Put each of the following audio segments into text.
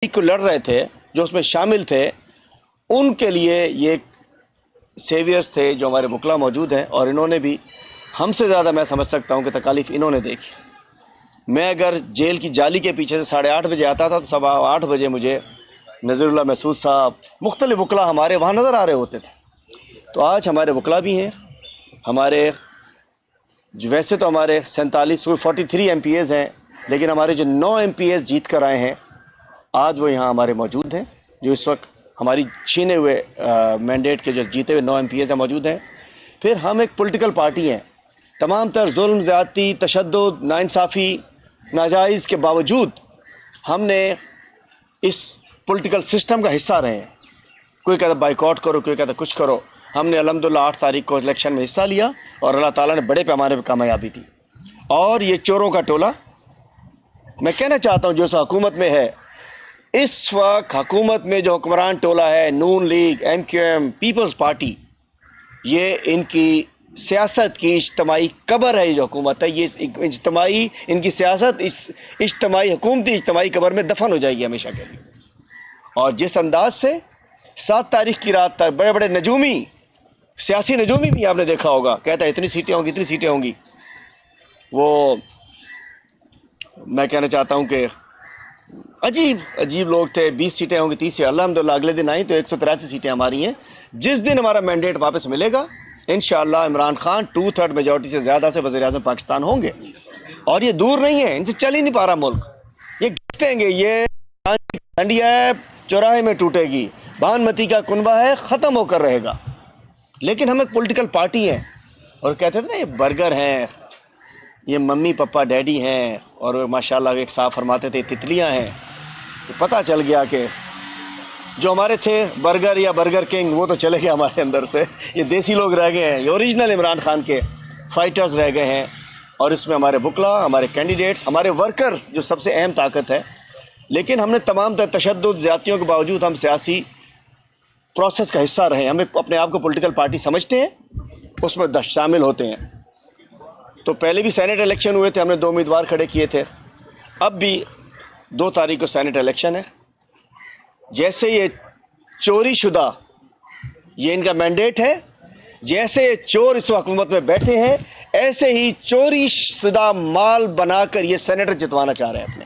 को लड़ रहे थे, जो उसमें शामिल थे, उनके लिए ये सेवियर्स थे जो हमारे वकला मौजूद हैं, और इन्होंने भी हमसे ज़्यादा मैं समझ सकता हूं कि तकालीफ इन्होंने देखी। मैं अगर जेल की जाली के पीछे से 8:30 बजे आता था तो 8:15 बजे मुझे नज़रुल्लाह महसूद साहब, मुख्तलिफ वकला हमारे वहाँ नज़र आ रहे होते थे। तो आज हमारे वकला भी हैं, हमारे वैसे तो हमारे 43 MPs हैं, लेकिन हमारे जो 9 MPs जीत कर आए हैं आज वो यहाँ हमारे मौजूद हैं, जो इस वक्त हमारी छीने हुए मैंडेट के जो जीते हुए 9 MPs मौजूद हैं। फिर हम एक पॉलिटिकल पार्टी हैं, तमाम तर जुल्म, ज़्यादती, तशद्दुद, नाइंसाफ़ी, नाजायज़ के बावजूद हमने इस पॉलिटिकल सिस्टम का हिस्सा रहे हैं। कोई कहता बाइकआउट करो, कोई कहता कुछ करो। हमने अल्हम्दुलिल्लाह 8 तारीख को इलेक्शन में हिस्सा लिया और अल्लाह ताला ने बड़े पैमाने पर कामयाबी दी। और ये चोरों का टोला, मैं कहना चाहता हूँ, जो इस हुकूमत में है, इस वक्त हुकूमत में जो हुक्मरान टोला है, नून लीग, MQM, पीपल्स पार्टी, ये इनकी सियासत की इज्तमाही कब्र है। जो हुकूमत है, ये इज्तमाही, इनकी सियासत इस इज्तमाही हुकूमती इज्तमाही कब्र में दफन हो जाएगी हमेशा के लिए। और जिस अंदाज से 7 तारीख की रात तक बड़े बड़े नजूमी, सियासी नजूमी भी आपने देखा होगा, कहता है इतनी सीटें होंगी, इतनी सीटें होंगी। वो मैं कहना चाहता हूं कि अजीब अजीब लोग थे। 20 सीटें होंगी, 30 सीटें। अल्हम्दुलिल्लाह अगले दिन आई तो 183 सीटें हमारी हैं। जिस दिन हमारा मैंडेट वापस मिलेगा, इंशाअल्लाह इमरान खान 2/3 मेजॉरिटी से ज्यादा से वज़ीर आज़म पाकिस्तान होंगे। और ये दूर नहीं है, इनसे चल ही नहीं पा रहा मुल्क। ये घिसेंगे, ये हंडिया है, चौराहे में टूटेगी, भानमती का कुनबा है, खत्म होकर रहेगा। लेकिन हम एक पॉलिटिकल पार्टी हैं, और कहते थे ना ये बर्गर हैं, ये मम्मी पापा डैडी हैं, और माशाल्लाह एक साहब फरमाते थे तितलियां हैं। तो पता चल गया कि जो हमारे थे बर्गर या बर्गर किंग, वो तो चले गए हमारे अंदर से। ये देसी लोग रह गए हैं, ये ओरिजिनल इमरान खान के फाइटर्स रह गए हैं। और इसमें हमारे वकला, हमारे कैंडिडेट्स, हमारे वर्कर्स जो सबसे अहम ताकत है। लेकिन हमने तमाम तशद्दुद, ज़्यादतियों के बावजूद हम सियासी प्रोसेस का हिस्सा रहे। हम अपने आप को पॉलिटिकल पार्टी समझते हैं, उसमें शामिल होते हैं। तो पहले भी सेनेट इलेक्शन हुए थे, हमने 2 उम्मीदवार खड़े किए थे। अब भी 2 तारीख को सेनेट इलेक्शन है। जैसे ये चोरी शुदा, ये इनका मैंडेट है, जैसे ये चोर इस हुकूमत में बैठे हैं, ऐसे ही चोरी शुदा माल बनाकर ये सेनेटर जितवाना चाह रहे हैं अपने।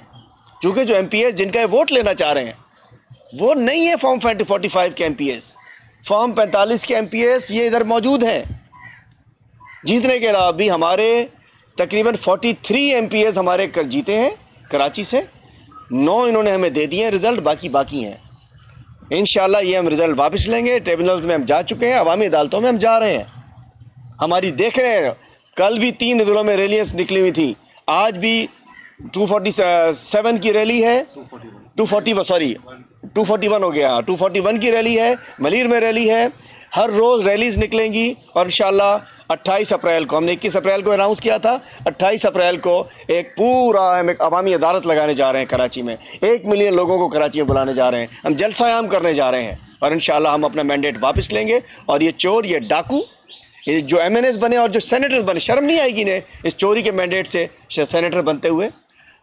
क्योंकि जो MPs जिनका ये वोट लेना चाह रहे हैं वो नहीं है फॉर्म 45 के MPs, फॉर्म 45 के MPs ये इधर मौजूद हैं। जीतने के अलावा भी हमारे तकरीबन 43 MPs हमारे जीते हैं कराची से। 9 इन्होंने हमें दे दिए हैं रिजल्ट, बाकी हैं। इंशाल्लाह ये हम रिजल्ट वापस लेंगे। ट्रिब्यूनल्स में हम जा चुके हैं, अवामी अदालतों में हम जा रहे हैं। हमारी देख रहे हैं, कल भी 3 जिलों में रैलियां निकली हुई थी, आज भी 247 की रैली है, 241 हो गया, 241 की रैली है, मलीर में रैली है। हर रोज रैलीज निकलेंगी और इंशाल्लाह 28 अप्रैल को, हमने 21 अप्रैल को अनाउंस किया था, 28 अप्रैल को एक पूरा हम एक अवामी अदालत लगाने जा रहे हैं कराची में। 1 मिलियन लोगों को कराची में बुलाने जा रहे हैं, हम जलसा-ए-आम करने जा रहे हैं। और इंशाल्लाह हम अपना मैंडेट वापस लेंगे। और ये चोर, ये डाकू, ये जो MNS बने और जो सेनेटर्स बने, शर्म नहीं आएगी इन्हें इस चोरी के मैंडेट से सेनेटर बनते हुए।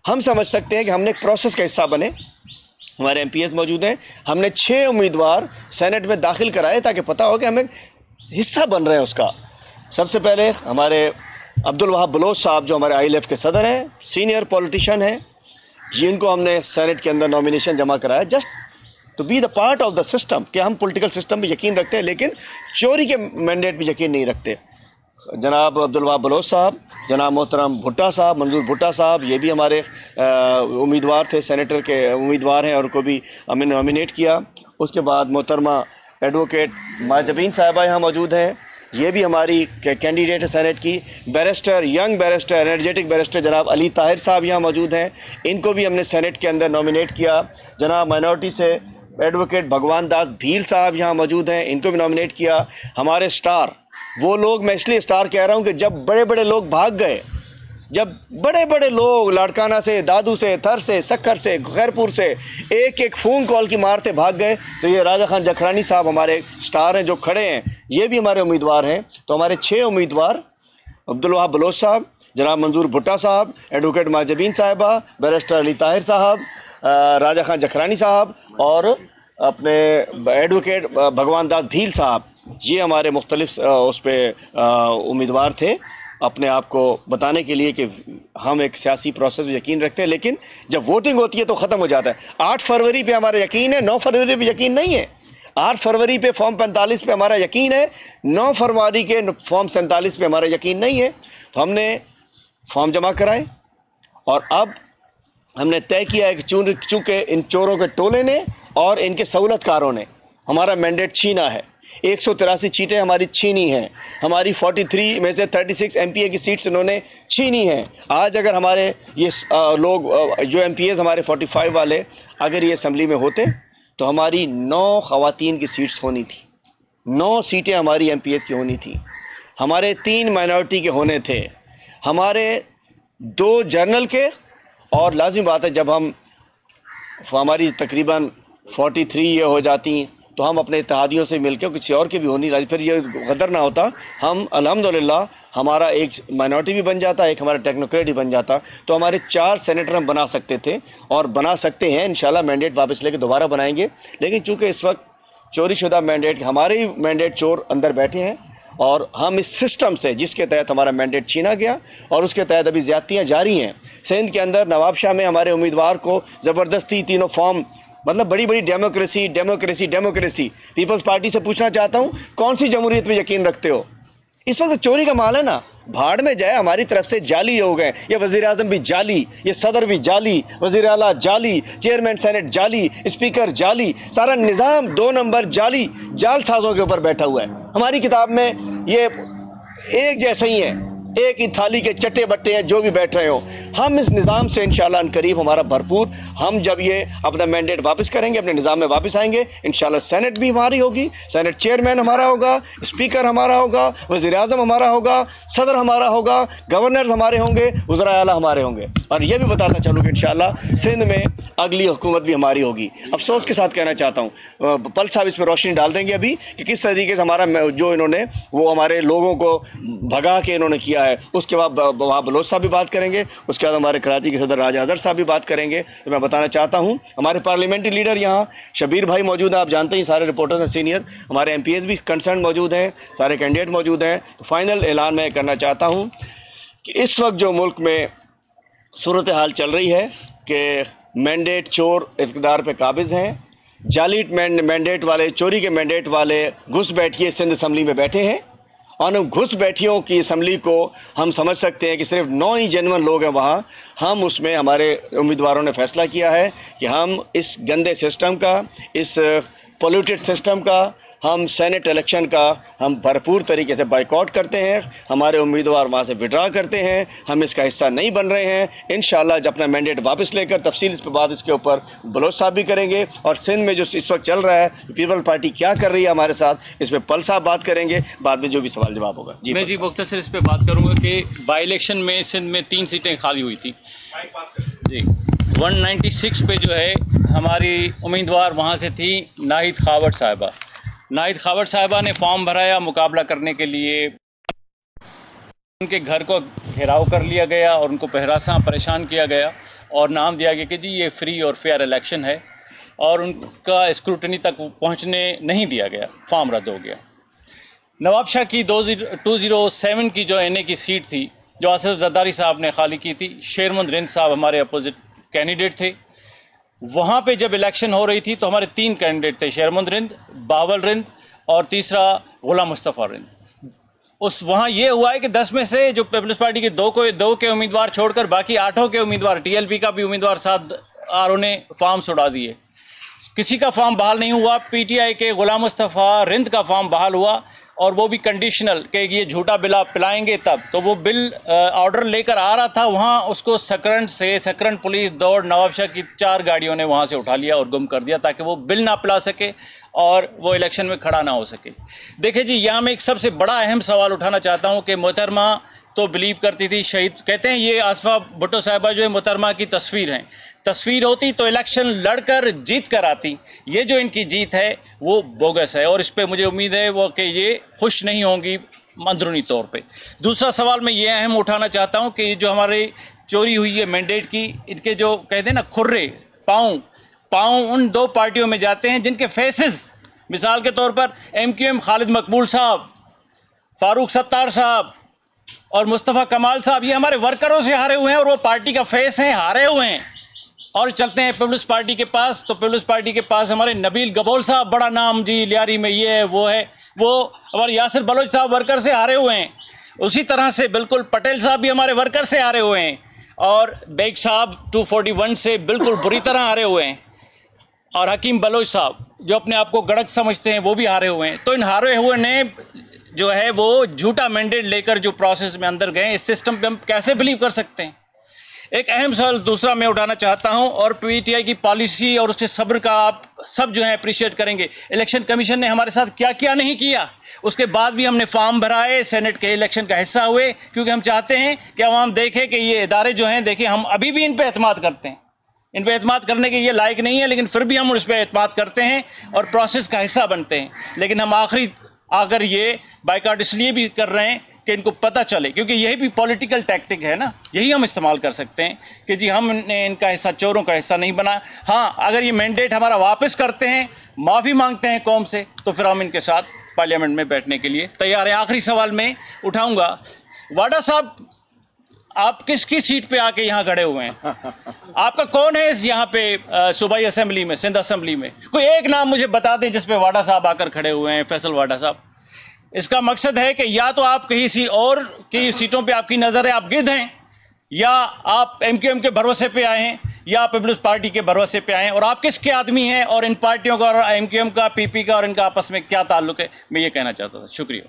हम समझ सकते हैं कि हमने एक प्रोसेस का हिस्सा बने। हमारे MPs मौजूद हैं, हमने 6 उम्मीदवार सेनेट में दाखिल कराए ताकि पता हो कि हम एक हिस्सा बन रहे हैं उसका। सबसे पहले हमारे अब्दुल वहाब बलोच साहब, जो हमारे ILF के सदर हैं, सीनियर पॉलिटिशियन हैं, जिनको हमने सेनेट के अंदर नॉमिनेशन जमा कराया just to be the part of the system. कि हम पॉलिटिकल सिस्टम में यकीन रखते हैं लेकिन चोरी के मैंडेट में यकीन नहीं रखते। जनाब अब्दुल वहाब बलोच साहब, जनाब मोहतरम भुट्टा साहब, मंजूर भुट्टा साहब, ये भी हमारे उम्मीदवार थे, सेनेटर के उम्मीदवार हैं, और को भी हमने नॉमिनेट किया। उसके बाद मोहतरमा एडवोकेट माजबीन साहिबा यहाँ मौजूद हैं, ये भी हमारी कैंडिडेट है सेनेट की। Barrister, young barrister, energetic barrister जनाब अली ताहिर साहब यहाँ मौजूद हैं, इनको भी हमने सेनेट के अंदर नॉमिनेट किया। जनाब माइनॉरिटी से एडवोकेट भगवान दास भील साहब यहाँ मौजूद हैं, इनको भी नॉमिनेट किया। हमारे स्टार, वो लोग, मैं इसलिए स्टार कह रहा हूँ कि जब बड़े बड़े लोग भाग गए, जब बड़े बड़े लोग लाड़काना से, दादू से, थर से, सक्कर से, खैरपुर से एक एक फोन कॉल की मारते भाग गए, तो ये राजा खान जखरानी साहब हमारे स्टार हैं जो खड़े हैं, ये भी हमारे उम्मीदवार हैं। तो हमारे 6 उम्मीदवार, अब्दुल वहाब बलोच साहब, जनाब मंजूर भुट्टा साहब, एडवोकेट माजबीन साहिबा, बैरिस्टर अली ताहिर साहब, राजा खान जखरानी साहब और अपने एडवोकेट भगवान दास भील साहब, ये हमारे मुख्तलिफ उस पर उम्मीदवार थे अपने आप को बताने के लिए कि हम एक सियासी प्रोसेस में यकीन रखते हैं, लेकिन जब वोटिंग होती है तो ख़त्म हो जाता है। 8 फरवरी पे हमारा यकीन है, 9 फरवरी पे यकीन नहीं है। 8 फरवरी पे फॉर्म 45 पे हमारा यकीन है, 9 फरवरी के फॉर्म 47 पे हमारा यकीन नहीं है। तो हमने फॉर्म जमा कराए और अब हमने तय किया है कि चूंकि इन चोरों के टोले ने और इनके सहूलतकारों ने हमारा मैंडेट छीना है, 183 सीटें हमारी छीनी हैं, हमारी 43 में से 36 एमपीए की सीट्स इन्होंने छीनी हैं। आज अगर हमारे ये लोग जो एमपीएस हमारे 45 वाले अगर ये असेंबली में होते तो हमारी 9 खवातीन की सीट्स होनी थी, 9 सीटें हमारी एमपीएस की होनी थी, हमारे 3 माइनॉरिटी के होने थे, हमारे 2 जर्नल के, और लाजिम बात है जब हम हमारी तकरीबन 43 ये हो जाती तो हम अपने इत्तेहादियों से मिलकर किसी और की भी होनी, फिर ये गदर ना होता। हम अल्हम्दुलिल्लाह हमारा एक माइनॉरिटी भी बन जाता, एक हमारा टेक्नोक्रेट भी बन जाता, तो हमारे 4 सेनेटर हम बना सकते थे और बना सकते हैं। इंशाल्लाह मैंडेट वापस लेके दोबारा बनाएंगे, लेकिन चूंकि इस वक्त चोरी शुदा मैंडेट, हमारे ही मैंडेट चोर अंदर बैठे हैं और हम इस सिस्टम से जिसके तहत हमारा मैंडेट छीना गया और उसके तहत अभी ज्यादतियां जारी हैं। सिंध के अंदर नवाबशाह में हमारे उम्मीदवार को ज़बरदस्ती तीनों फॉर्म, मतलब बड़ी बड़ी democracy democracy democracy. Peoples Party से पूछना चाहता हूं कौन सी जमहूरियत में यकीन रखते हो? इस वक्त चोरी का माल है ना, भाड़ में जाए। हमारी तरफ से जाली लोग हैं, ये वजीर आजम भी जाली, ये सदर भी जाली, वजीर आला जाली, चेयरमैन सेनेट जाली, स्पीकर जाली, सारा निजाम 2 नंबर जाली जाल साजों के ऊपर बैठा हुआ है। हमारी किताब में ये एक जैसे ही है, एक ही थाली के चट्टे बट्टे हैं जो भी बैठ रहे हो। हम इस निज़ाम से इंशाल्लाह अनकरीब हमारा भरपूर, हम जब ये अपना मैंडेट वापस करेंगे, अपने निज़ाम में वापस आएंगे, इंशाल्लाह सेनेट भी हमारी होगी, सेनेट चेयरमैन हमारा होगा, स्पीकर हमारा होगा, वज़ीर आज़म हमारा होगा, सदर हमारा होगा, गवर्नर हमारे होंगे, वज़राए आला हमारे होंगे। और ये भी बताना चाहूँ कि इंशाल्लाह सिंध में अगली हुकूमत भी हमारी होगी। अफसोस के साथ कहना चाहता हूँ, पल साहब इस पर रोशनी डाल देंगे अभी कि किस तरीके से हमारा जो इन्होंने वो हमारे लोगों को भगा के इन्होंने किया है। उसके बाद वहाँ बलोच साहब भी बात करेंगे, उसके बाद हमारे कराची के सदर राजा अदर साहब भी बात करेंगे। तो मैं बताना चाहता हूँ हमारे पार्लियामेंट्री लीडर यहाँ शबीर भाई मौजूद हैं, आप जानते हैं सारे रिपोर्टर्स हैं सीनियर, हमारे एमपीएस भी कंसर्न मौजूद हैं, सारे कैंडिडेट मौजूद हैं। तो फाइनल ऐलान मैं करना चाहता हूँ कि इस वक्त जो मुल्क में सूरत हाल चल रही है कि मैंडेट चोर इक़्तिदार पे काबिज हैं, जाली मैंडेट वाले, चोरी के मैंडेट वाले घुस बैठिए सिंध असम्बली में बैठे हैं और उन घुस बैठियों की असम्बली को हम समझ सकते हैं कि सिर्फ 9 ही जेन्युइन लोग हैं वहाँ। हम उसमें हमारे उम्मीदवारों ने फैसला किया है कि हम इस गंदे सिस्टम का, इस पोल्यूटेड सिस्टम का, हम सेनेट इलेक्शन का हम भरपूर तरीके से बाइकआउट करते हैं। हमारे उम्मीदवार वहाँ से विड्रा करते हैं, हम इसका हिस्सा नहीं बन रहे हैं। इंशाल्लाह जब अपना मैंडेट वापस लेकर तफसील इस पर बात इसके ऊपर बलोच साहब भी करेंगे और सिंध में जो इस वक्त चल रहा है पीपल पार्टी क्या कर रही है हमारे साथ, इस पर पल साहब बात करेंगे, बाद में जो भी सवाल जवाब होगा। जी मैं जी मुख्तसर इस पर बात करूँगा कि बाई इलेक्शन में सिंध में 3 सीटें खाली हुई थी जी। 196 पे जो है हमारी उम्मीदवार वहाँ से थी नाहिद खावट साहिबा। नाहिद खावट साहिबा ने फॉर्म भराया मुकाबला करने के लिए, उनके घर को घेराव कर लिया गया और उनको हरासा परेशान किया गया और नाम दिया गया कि जी ये फ्री और फेयर इलेक्शन है और उनका स्क्रूटनी तक पहुंचने नहीं दिया गया, फॉर्म रद्द हो गया। नवाबशाह की 207 की जो एनए की सीट थी जो आसिफ जरदारी साहब ने खाली की थी, शेरमुंद रिंद साहब हमारे अपोजिट कैंडिडेट थे। वहाँ पे जब इलेक्शन हो रही थी तो हमारे 3 कैंडिडेट थे, शेरमुंद रिंद, बावल रिंद और तीसरा गुलाम मुस्तफ़ा रिंद। उस वहाँ ये हुआ है कि 10 में से जो पीपल्स पार्टी के 2 के उम्मीदवार छोड़कर बाकी 8 के उम्मीदवार, टीएलपी का भी उम्मीदवार 7 आरओ ने फॉर्म उड़ा दिए, किसी का फॉर्म बहाल नहीं हुआ। पीटीआई के गुलाम मुस्तफ़ा रिंद का फॉर्म बहाल हुआ और वो भी कंडीशनल कि ये झूठा बिल पिलाएंगे तब। तो वो बिल ऑर्डर लेकर आ रहा था वहाँ, उसको सकरंड पुलिस दौड़ नवाबशाह की 4 गाड़ियों ने वहाँ से उठा लिया और गुम कर दिया ताकि वो बिल ना पिला सके और वो इलेक्शन में खड़ा ना हो सके। देखिए जी, यहाँ मैं एक सबसे बड़ा अहम सवाल उठाना चाहता हूँ कि मोहतरमा तो बिलीव करती थी शहीद, कहते हैं ये आसफा भुट्टो साहिबा जो है मोहतरमा की तस्वीर हैं, तस्वीर होती तो इलेक्शन लड़कर जीत कर आती। ये जो इनकी जीत है वो बोगस है और इस पे मुझे उम्मीद है वो कि ये खुश नहीं होंगी अंदरूनी तौर पे। दूसरा सवाल मैं ये अहम उठाना चाहता हूँ कि जो हमारे चोरी हुई है मैंडेट की, इनके जो कहते हैं ना खुर्रे पाँव उन दो पार्टियों में जाते हैं जिनके फेसेस, मिसाल के तौर पर MQM खालिद मकबूल साहब, फारूक सत्तार साहब और मुस्तफ़ा कमाल साहब, ये हमारे वर्करों से हारे हुए हैं और वो पार्टी का फेस हैं, हारे हुए हैं। और चलते हैं पीपल्स पार्टी के पास, तो पीपल्स पार्टी के पास हमारे नबील गबोल साहब, बड़ा नाम जी, लियारी में ये है वो है, वो हमारे यासिर बलोच साहब वर्कर से हारे हुए हैं। उसी तरह से बिल्कुल पटेल साहब भी हमारे वर्कर से हारे हुए हैं, और बेग साहब 241 से बिल्कुल बुरी तरह हारे हुए हैं, और हकीम बलोच साहब जो अपने आप को गड़क समझते हैं वो भी हारे हुए हैं। तो इन हारे हुए ने जो है वो झूठा मैंडेट लेकर जो प्रोसेस में अंदर गए, इस सिस्टम पे हम कैसे बिलीव कर सकते हैं? एक अहम सवाल दूसरा मैं उठाना चाहता हूं, और PTI की पॉलिसी और उसके सब्र का आप सब जो है अप्रिशिएट करेंगे। इलेक्शन कमीशन ने हमारे साथ क्या क्या नहीं किया, उसके बाद भी हमने फॉर्म भराए, सेनेट के इलेक्शन का हिस्सा हुए, क्योंकि हम चाहते हैं कि आवाम देखे कि ये इदारे जो हैं, देखिए हम अभी भी इन पे एतमाद करते हैं, इन पे एतमाद करने के ये लायक नहीं है, लेकिन फिर भी हम उस पर एतमाद करते हैं और प्रोसेस का हिस्सा बनते हैं। लेकिन हम आखिर ये बाइकाट इसलिए भी कर रहे हैं कि इनको पता चले, क्योंकि यही भी पॉलिटिकल टैक्टिक है ना, यही हम इस्तेमाल कर सकते हैं कि जी हमने इनका हिस्सा, चोरों का हिस्सा नहीं बना। हाँ, अगर ये मैंडेट हमारा वापस करते हैं, माफ़ी मांगते हैं कौम से, तो फिर हम इनके साथ पार्लियामेंट में बैठने के लिए तैयार हैं। आखिरी सवाल मैं उठाऊंगा, वाडा साहब आप किसकी सीट पे आके यहाँ खड़े हुए हैं? आपका कौन है इस यहाँ पे सूबाई असेंबली में, सिंध असेंबली में? कोई एक नाम मुझे बता दें जिस पे वाडा साहब आकर खड़े हुए हैं, फैसल वाडा साहब। इसका मकसद है कि या तो आप कहीं और की सीटों पे आपकी नजर है, आप गिद्ध हैं, या आप MQM के भरोसे पे आए हैं, या पीपल्स पार्टी के भरोसे पे आए हैं, और आप किसके आदमी हैं, और इन पार्टियों का और MQM का, PP का और इनका आपस में क्या ताल्लुक है, मैं ये कहना चाहता था। शुक्रिया।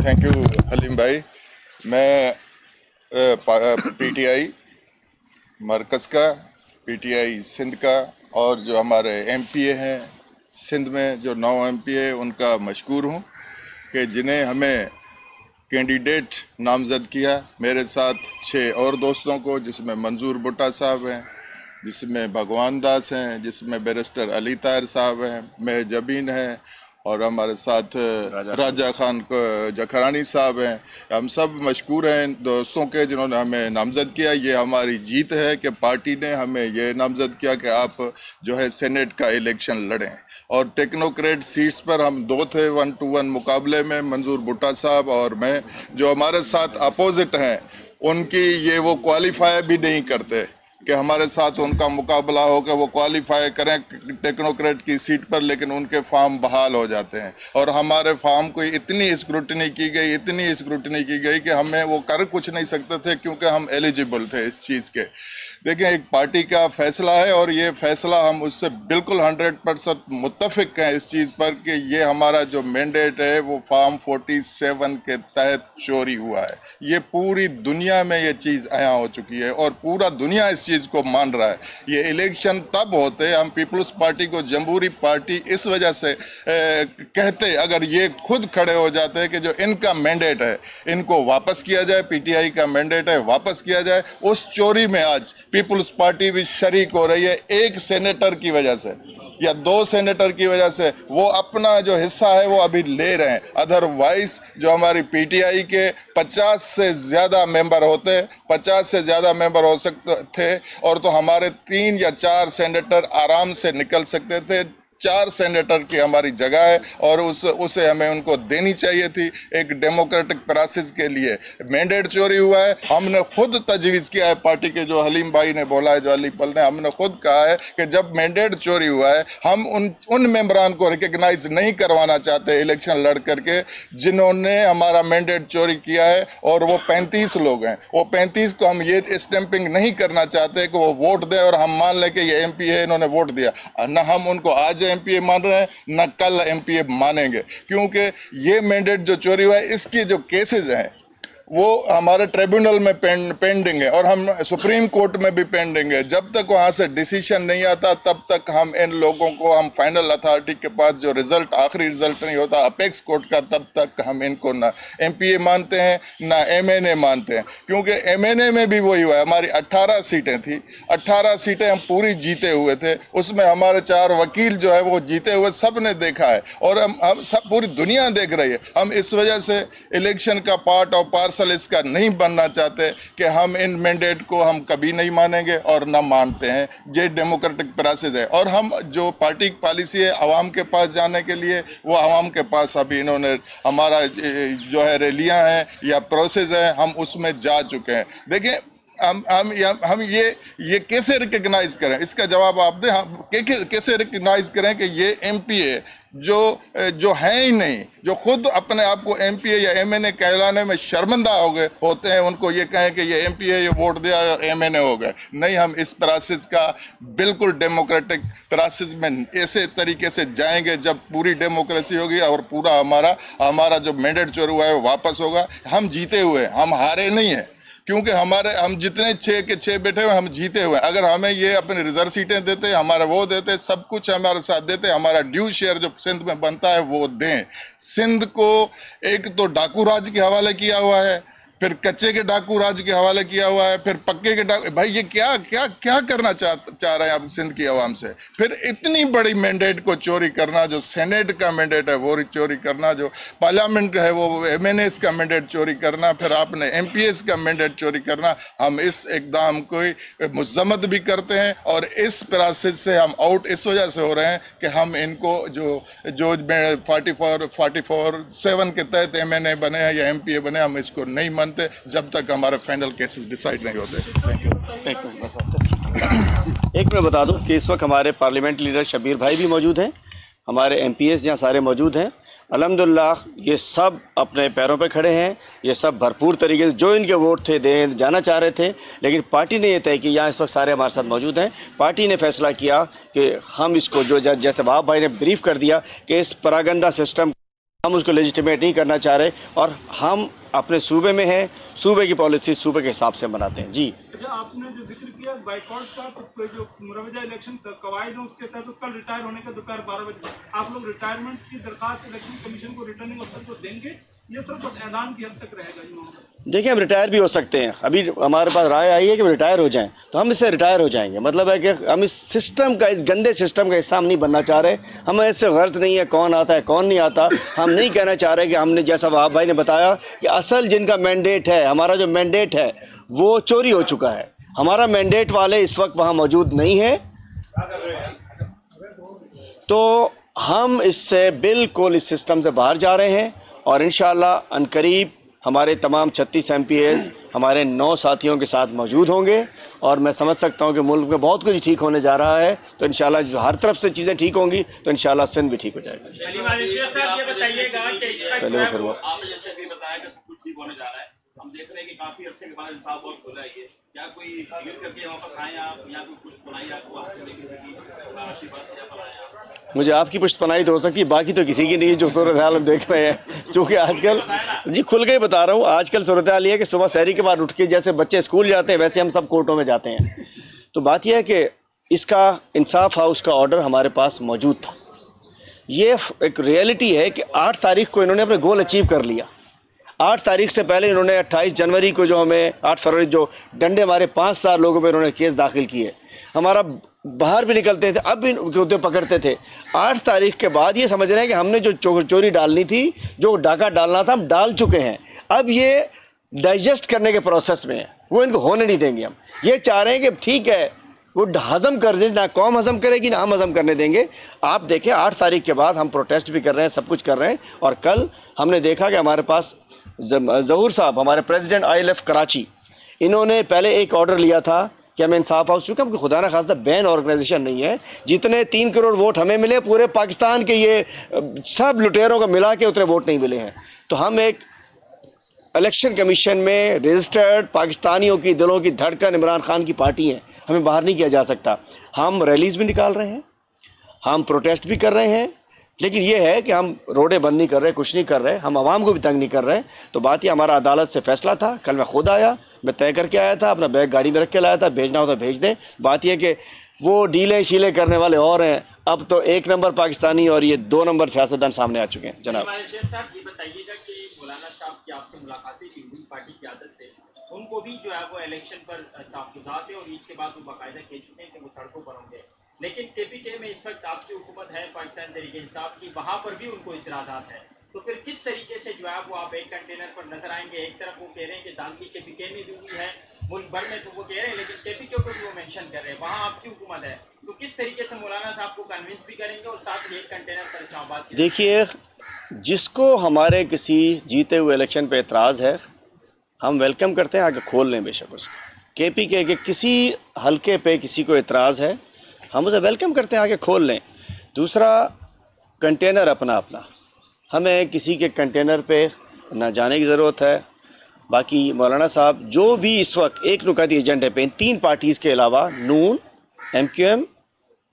थैंक यू हलीम भाई। मैं PTI मरकज़ का, PTI सिंध का, और जो हमारे MPA हैं सिंध में, जो 9 MPA, उनका मशकूर हूँ कि जिन्हें हमें कैंडिडेट नामजद किया। मेरे साथ 6 और दोस्तों को, जिसमें मंजूर भुट्टा साहब हैं, जिसमें भगवान दास हैं, जिसमें बैरिस्टर अली ताहिर साहब हैं, मैं जबीन हैं, और हमारे साथ राजा खान जखरानी साहब हैं। हम सब मशकूर हैं इन दोस्तों के जिन्होंने हमें नामजद किया। ये हमारी जीत है कि पार्टी ने हमें ये नामजद किया कि आप जो है सेनेट का इलेक्शन लड़ें। और टेक्नोक्रेट सीट्स पर हम 2 थे 1 to 1 मुकाबले में, मंजूर भुट्टा साहब और मैं। जो हमारे साथ अपोजिट हैं उनकी ये वो क्वालिफाई भी नहीं करते कि हमारे साथ उनका मुकाबला हो कि वो क्वालिफाई करें टेक्नोक्रेट की सीट पर, लेकिन उनके फॉर्म बहाल हो जाते हैं। और हमारे फॉर्म को इतनी स्क्रूटनी की गई कि हमें वो कर कुछ नहीं सकते थे, क्योंकि हम एलिजिबल थे इस चीज़ के। देखिए, एक पार्टी का फैसला है, और ये फैसला हम उससे बिल्कुल 100% मुत्तफिक हैं इस चीज़ पर कि ये हमारा जो मैंडेट है वो फॉर्म 47 के तहत चोरी हुआ है। ये पूरी दुनिया में ये चीज़ आया हो चुकी है, और पूरा दुनिया इस चीज को मान रहा है। ये इलेक्शन तब होते, हम पीपल्स पार्टी को जमहूरी पार्टी इस वजह से कहते, अगर ये खुद खड़े हो जाते हैं कि जो इनका मैंडेट है इनको वापस किया जाए, PTI का मैंडेट है वापस किया जाए। उस चोरी में आज पीपल्स पार्टी भी शरीक हो रही है, एक सेनेटर की वजह से या 2 सेनेटर की वजह से वो अपना जो हिस्सा है वो अभी ले रहे हैं। अदरवाइज जो हमारी PTI के 50 से ज्यादा मेंबर होते, 50 से ज्यादा मेंबर हो सकते थे, और तो हमारे 3 या 4 सेनेटर आराम से निकल सकते थे। 4 सेनेटर की हमारी जगह है, और उसे हमें उनको देनी चाहिए थी। एक डेमोक्रेटिक प्रोसेस के लिए मैंडेट चोरी हुआ है। हमने खुद तजवीज़ किया है, पार्टी के जो हलीम भाई ने बोला है, जो अली पल ने, हमने खुद कहा है कि जब मैंडेट चोरी हुआ है, हम उन मेंबरान को रिकग्नाइज नहीं करवाना चाहते इलेक्शन लड़ करके जिन्होंने हमारा मैंडेट चोरी किया है, और वो 35 लोग हैं। वो 35 को हम ये स्टैंपिंग नहीं करना चाहते कि वो वोट दें और हम मान लें कि ये MP है, इन्होंने वोट दिया। न हम उनको आज MPA मान रहे हैं, न कल MPA मानेंगे, क्योंकि ये मैंडेट जो चोरी हुआ है इसकी जो केसेस हैं वो हमारे ट्रिब्यूनल में पेंडिंग है, और हम सुप्रीम कोर्ट में भी पेंडिंग है। जब तक वहां से डिसीजन नहीं आता तब तक हम इन लोगों को, हम फाइनल अथॉरिटी के पास जो रिजल्ट, आखिरी रिजल्ट नहीं होता अपेक्स कोर्ट का, तब तक हम इनको ना MPA मानते हैं ना MNA मानते हैं। क्योंकि MNA में भी वही हुआ है, हमारी 18 सीटें थी, 18 सीटें हम पूरी जीते हुए थे, उसमें हमारे 4 वकील जो है वो जीते हुए सब ने देखा है, और हम सब पूरी दुनिया देख रही है। हम इस वजह से इलेक्शन का पार्ट और पार्सल اصل اس کا نہیں بننا چاہتے کہ ہم ان مینڈیٹ کو ہم کبھی نہیں مانیں گے اور نہ مانتے ہیں. یہ ڈیموکریٹک پروسیس ہے اور ہم جو پارٹی پالیسی ہے عوام کے پاس جانے کے لیے وہ عوام کے پاس ابھی انہوں نے ہمارا جو ہے ریلیاں ہیں یا پروسیس ہے ہم اس میں جا چکے ہیں. دیکھیں ہم یہ کیسے ریکگنائز کریں, اس کا جواب آپ دیں. ہم کیسے ریکگنائز کریں کہ یہ ایم پی اے جو ہیں ہی نہیں, جو خود اپنے آپ کو ایم پی اے یا ایم این اے کہلانے میں شرمندہ ہوتے ہیں, ان کو یہ کہیں کہ یہ ایم پی اے یہ ووٹ دیا اور ایم این اے ہو گئے. نہیں, ہم اس پروسیس کا بالکل ڈیموکریٹک پروسیس میں ایسے طریقے سے جائیں گے جب پوری ڈیموکریسی ہوگی اور پورا ہمارا جو مینڈیٹ چور ہوا ہے وہ واپس ہوگا. ہم جیتے ہوئے, ہم ہارے نہیں ہیں, کیونکہ ہم جتنے 6 کے 6 بیٹھے ہوئے ہم جیتے ہوئے. اگر ہمیں یہ اپنی ریزرو سیٹیں دیتے, ہمارا وہ دیتے, سب کچھ ہمارے ساتھ دیتے, ہمارا ڈیو شیئر جو سندھ میں بنتا ہے وہ دیں. سندھ کو ایک تو ڈاکو راج کے حوالے کیا ہوا ہے, پھر کچے کے ڈاکو راج کے حوالے کیا ہوا ہے, پھر پکے کے ڈاکو. بھائی یہ کیا کرنا چاہ رہے ہیں آپ سندھ کی عوام سے؟ پھر اتنی بڑی مینڈیٹ کو چوری کرنا, جو سینیٹ کا مینڈیٹ ہے وہ چوری کرنا, جو پارلیمنٹ ہے وہ ایم این ایس کا مینڈیٹ چوری کرنا, پھر آپ نے ایم پی ایس کا مینڈیٹ چوری کرنا. ہم اس اقدام کو مذمت بھی کرتے ہیں اور اس پروسیس سے ہم آؤٹ اس وجہ سے ہو رہے ہیں کہ ہم ان کو جو 44-7 کے تحت ایم این اے بنے ہیں یا ایم پی اے بنے, ہم اس کو نہیں مانتے جب تک ہمارے فائنل کیسز ڈیسائیڈ نہیں ہوتے. ایک میں بتا دوں کہ اس وقت ہمارے پارلیمنٹ لیڈر شبیر بھائی بھی موجود ہیں, ہمارے ایم پی ایس یہاں سارے موجود ہیں. الحمدللہ یہ سب اپنے پیروں پہ کھڑے ہیں, یہ سب بھرپور طریقے سے جو ان کے ووٹ تھے جانا چاہ رہے تھے, لیکن پارٹی نے یہ طے کی, یہاں اس وقت سارے ہمارے ساتھ موجود ہیں, پارٹی نے فیصلہ کیا کہ ہم اس کو جو جیسے باب بھائی نے بریف کر دیا کہ اس پراگنڈا سسٹم ہم اس کو لیجیٹیمیٹ نہیں کرنا چاہ رہے اور ہم اپنے صوبے میں ہیں, صوبے کی پالیسی صوبے کے حساب سے بناتے ہیں. جی آپ نے جو ذکر کیا بائیکاٹ کا, تو جو مروجہ الیکشن قواعد ہیں اس کے تحت کل ریٹائر ہونے کا دوپہر 12 بجے آپ لوگ ریٹائرمنٹ کی درخواست الیکشن کمیشن کو ریٹرننگ افسر کو دیں گے, یہ سب بس اعلان کی حد تک رہے گا؟ دیکھیں, ہم ریٹائر بھی ہو سکتے ہیں. ابھی ہمارے پاس رائے آئی ہے کہ ریٹائر ہو جائیں, تو ہم اس سے ریٹائر ہو جائیں گے. مطلب ہے کہ ہم اس سسٹم کا, اس گندے سسٹم کا حصہ ہم نہیں بننا چاہ رہے. ہمیں اس سے غرض نہیں ہے کون آتا ہے کون نہیں آتا. ہم نہیں کہنا چاہ رہے کہ ہم نے, جیسا وہاب بھائی نے بتایا کہ اصل جن کا مینڈیٹ ہے, ہمارا جو مینڈیٹ ہے وہ چوری ہو چکا ہے. ہمارا مینڈیٹ والے اس وقت وہاں موجود نہیں ہے, تو ہم اس سے بالکل اس سسٹم سے باہر جا رہے ہیں اور انشاءاللہ عنقریب ہمارے تمام 36 ایم پی ایز ہمارے 9 ساتھیوں کے ساتھ موجود ہوں گے. اور میں سمجھ سکتا ہوں کہ ملک میں بہت کچھ ٹھیک ہونے جا رہا ہے, تو انشاءاللہ جو ہر طرف سے چیزیں ٹھیک ہوں گی تو انشاءاللہ سندھ بھی ٹھیک ہو جائے گا. چلو پھر وہ آپ نے جیسے بھی بتایا کہ سب کچھ ٹھیک ہونے جا رہا ہے, ہم دیکھ رہے ہیں کہ کافی عرصے کے بعد انصاف بہت کھلا ہے. کیا کوئی فکر کر کے واپس آئے آپ, یا کوئی کچھ بنائی آپ کو وہاں سے لے کے آشیواد سے پر آئے آپ؟ مجھے آپ کی پشت پناہی تو ہو سکتی ہے, باقی تو کسی کی نہیں جو صورتحال ہم دیکھ رہے ہیں. چونکہ آج کل جی کھل کے ہی بتا رہا ہوں, آج کل صورتحال یہ ہے کہ صبح سحری کے بعد اٹھ کے جیسے بچے اسکول جاتے ہیں ویسے ہم سب کورٹوں میں جاتے ہیں. تو بات یہ ہے کہ اس کا انصاف ہاؤس کا آرڈر ہمارے پاس موجود تھا. یہ ایک ریئلٹی ہے کہ 8 تاریخ کو انہوں نے اپنے گول اچیو کر لیا. 8 تاریخ سے پہلے انہوں نے 28 جنوری کو جو ہمیں 8 فروری جو ڈنڈے ہمارے 5,000 لوگوں پہ انہوں نے کیس داخل کیے, ہمارا باہر بھی نکلتے تھے, اب بھی کیوں پکڑتے تھے. 8 تاریخ کے بعد یہ سمجھ رہے ہیں کہ ہم نے جو چوری ڈالنی تھی, جو ڈاکہ ڈالنا تھا, ہم ڈال چکے ہیں. اب یہ ڈائجسٹ کرنے کے پروسیس میں ہے, وہ ان کو ہونے نہیں دیں گے. ہم یہ چاہ رہے ہیں کہ ٹھیک ہے وہ ہضم کر دیں, نہ قوم ہضم کرے گی نہ ہم ہضم کرنے دیں گے. آپ دیکھیں 8 تاریخ کے بعد ہم پروٹیسٹ بھی کر رہے ہیں, سب کچھ کر رہے ہیں, اور کل ہم نے دیکھا کہ ہمارے پاس ظہور صاحب ہمارے پریزیڈنٹ ILF کراچی, انہوں نے پہلے ایک آرڈر لیا تھا کہ ہمیں انصاف ہاؤس, چونکہ ہم خدا نہ خواستہ بین آرگنائزیشن نہیں ہے, جتنے 3 کروڑ ووٹ ہمیں ملے پورے پاکستان کے یہ سب لٹیروں کو ملا کے اتنے ووٹ نہیں ملے ہیں. تو ہم ایک الیکشن کمیشن میں رجسٹرڈ پاکستانیوں کی دلوں کی دھڑکن عمران خان کی پارٹی ہے, ہمیں باہر نہیں کیا جا سکتا. ہم ریلیز بھی نکال رہے ہیں, ہم پروٹیسٹ بھی کر رہے ہیں, لیکن یہ ہے کہ ہم روڈیں بند نہیں کر رہے, کچھ نہیں کر رہے, ہم عوام کو بھی تنگ نہیں کر رہے. تو بات یہ ہمارا عدالت سے فیصلہ تھا, کل میں خود آیا, میں طے کر کے آیا تھا, اپنا بیگ گاڑی میں رکھ کے لایا تھا, بھیجنا ہو تو بھیج دیں. بات یہ کہ وہ ڈیلے شیلے کرنے والے اور ہیں, اب تو 1 نمبر پاکستانی اور یہ 2 نمبر سیاستدان سامنے آ چکے ہیں. جناب صاحب یہ بتائیے گا کہ مولانا صاحب کی آپ سے ملاقاتیں پیپلز پارٹی کی عادت سے, ان کو بھی جو ہے وہ الیکشن پر تحفظات ہیں اور عید کے بعد وہ باقاعدہ کہہ چکے ہیں کہ وہ سڑکوں پر ہوں گے, لیکن KPK میں اس وقت آپ کی حکومت ہے پاکستان تحریک انصاف کی, وہاں پر بھی ان کو اعتراضات ہیں. तो फिर किस तरीके से जो है वो आप एक कंटेनर पर नजर आएंगे? एक तरफ वो कह रहे हैं कि दांगी के पीके में भी हुई है, मुल्क भर में तो वो कह रहे हैं, लेकिन केपी के ऊपर भी वो मेंशन कर रहे हैं, वहाँ आपकी हुकूमत है। तो किस तरीके से मौलाना साहब को कन्विंस भी करेंगे और साथ ही एक कंटेनर पर इस्लामाबाद की? देखिए, जिसको हमारे किसी जीते हुए इलेक्शन पे एतराज़ है, हम वेलकम करते हैं, आगे खोल लें बेशक उसको। केपी के किसी हलके पे किसी को एतराज़ है, हम उसे वेलकम करते हैं, आगे खोल लें। दूसरा, कंटेनर अपना अपना, हमें किसी के कंटेनर पे ना जाने की ज़रूरत है। बाकी मौलाना साहब जो भी इस वक्त एक नुकाती एजेंडे पे इन तीन पार्टीज़ के अलावा, नून, MQM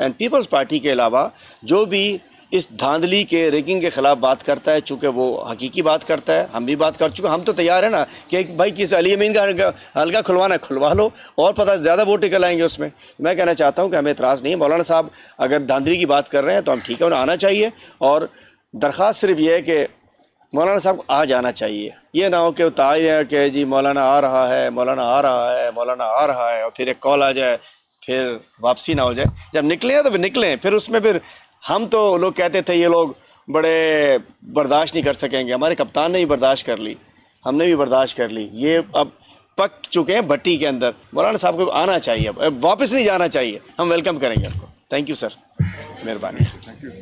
एंड पीपल्स पार्टी के अलावा जो भी इस धांधली के रिगिंग के खिलाफ बात करता है, चूंकि वो हकीकी बात करता है, हम भी बात कर चुके, हम तो तैयार है ना कि भाई किसी अली अमीन का हल्का खुलवाना खुलवा लो, और पता ज़्यादा वोट निकल आएंगे उसमें। मैं कहना चाहता हूं कि हमें एतराज़ नहीं है। मौलाना साहब अगर धांधली की बात कर रहे हैं तो हम ठीक है, उन्हें आना चाहिए, और दरख्वास्त सिर्फ ये है कि मौलाना साहब आ जाना चाहिए। ये ना हो कि ताई है कि जी मौलाना आ रहा है, मौलाना आ रहा है, मौलाना आ रहा है, और फिर एक कॉल आ जाए, फिर वापसी ना हो जाए। जब निकले हैं तो फिर निकलें, फिर उसमें फिर हम तो लोग कहते थे ये लोग बड़े बर्दाश्त नहीं कर सकेंगे, हमारे कप्तान ने भी बर्दाश्त कर ली, हमने भी बर्दाश्त कर ली। ये अब पक चुके हैं भट्टी के अंदर। मौलाना साहब को आना चाहिए, अब वापस नहीं जाना चाहिए, हम वेलकम करेंगे आपको। थैंक यू सर, मेहरबानी।